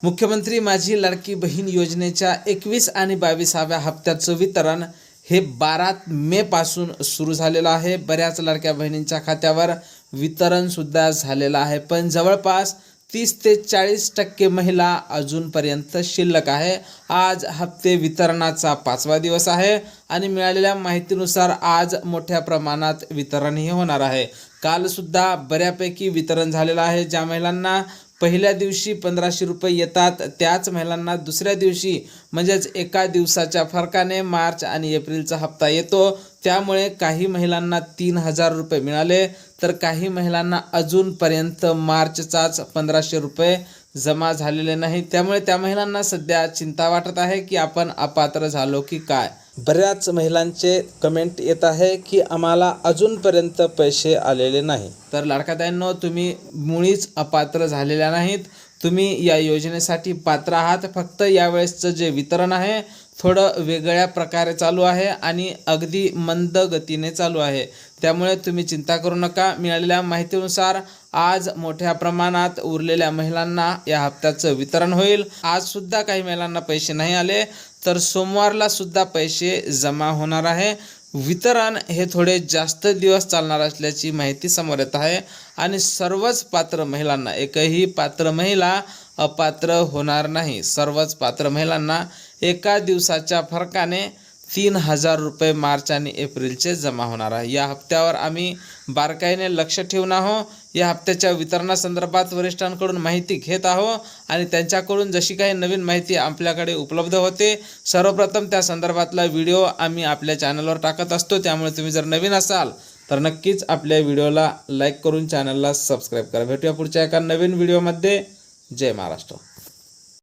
मुख्यमंत्री माझी लाडकी बहीण योजनेच्या 21 आणि 22व्या हप्त्याचं वितरण हे 12 मे पासून सुरू झालेलं आहे। बऱ्याच लाडक्या बहिणींच्या खात्यावर वितरण सुद्धा झालेलं आहे, पण जवळपास 30 ते 40% महिला अजूनपर्यंत शिल्लक आहे। आज हप्ते वितरणाचा 5वा दिवस आहे आणि मिळालेल्या माहितीनुसार आज मोठ्या प्रमाणात वितरणही होणार आहे। काल सुद्धा बऱ्यापैकी वितरण झालेलं आहे। ज्या महिलांना पहिल्या दिवशी 1500 रुपये येतात त्याच महिलांना दुसऱ्या दिवशी म्हणजेच एका दिवसाच्या फरकाने मार्च आणि एप्रिलचा हप्ता येतो। त्यामुळे काही महिलांना 3000 रुपये मिळाले तर काही महिलांना अजूनपर्यंत मार्चचाच 1500 रुपये जमा झालेले नाही। त्यामुळे त्या महिलांना सध्या चिंता वाटत आहे की आपण अपात्र झालो की काय। बऱ्याच महिलांचे कमेंट येत आहे की आम्हाला अजूनपर्यंत पैसे आलेले नाही। तर लाडक्या ताईंनो, तुम्ही मुळीच अपात्र झालेल्या नाहीत, तुम्ही या योजनेसाठी पात्र आहात। फक्त यावेळेसचं जे वितरण आहे थोडं वेगळ्या प्रकारे चालू आहे आणि अगदी मंद गतीने चालू आहे। त्यामुळे तुम्ही चिंता करू नका। मिळालेल्या माहितीनुसार आज मोठ्या प्रमाणात उरलेल्या महिलांना या हप्त्याचं वितरण होईल। आज सुद्धा काही महिलांना पैसे नाही आले तर सोमवारला सुद्धा पैसे जमा होणार आहे। वितरण हे थोडे जास्त दिवस चालणार असल्याची माहिती समोर येत आहे आणि सर्वच पात्र महिलांना, एकही पात्र महिला अपात्र होणार नाही। सर्वच पात्र महिलांना एका दिवसाच्या फरकाने 3000 रुपये मार्च आणि एप्रिलचे जमा होणार आहे। या हप्त्यावर आम्ही बारकाईने लक्ष ठेवून आहोत। या हप्त्याच्या वितरणासंदर्भात वरिष्ठांकडून माहिती घेत आहोत आणि त्यांच्याकडून जशी काही नवीन माहिती आपल्याकडे उपलब्ध होते सर्वप्रथम त्या संदर्भातला व्हिडिओ आम्ही आपल्या चॅनलवर टाकत असतो। त्यामुळे तुम्ही जर नवीन असाल तर नक्कीच आपल्या व्हिडिओला लाईक करून चॅनलला सबस्क्राईब करा। भेटूया पुढच्या एका नवीन व्हिडिओमध्ये। जय महाराष्ट्र।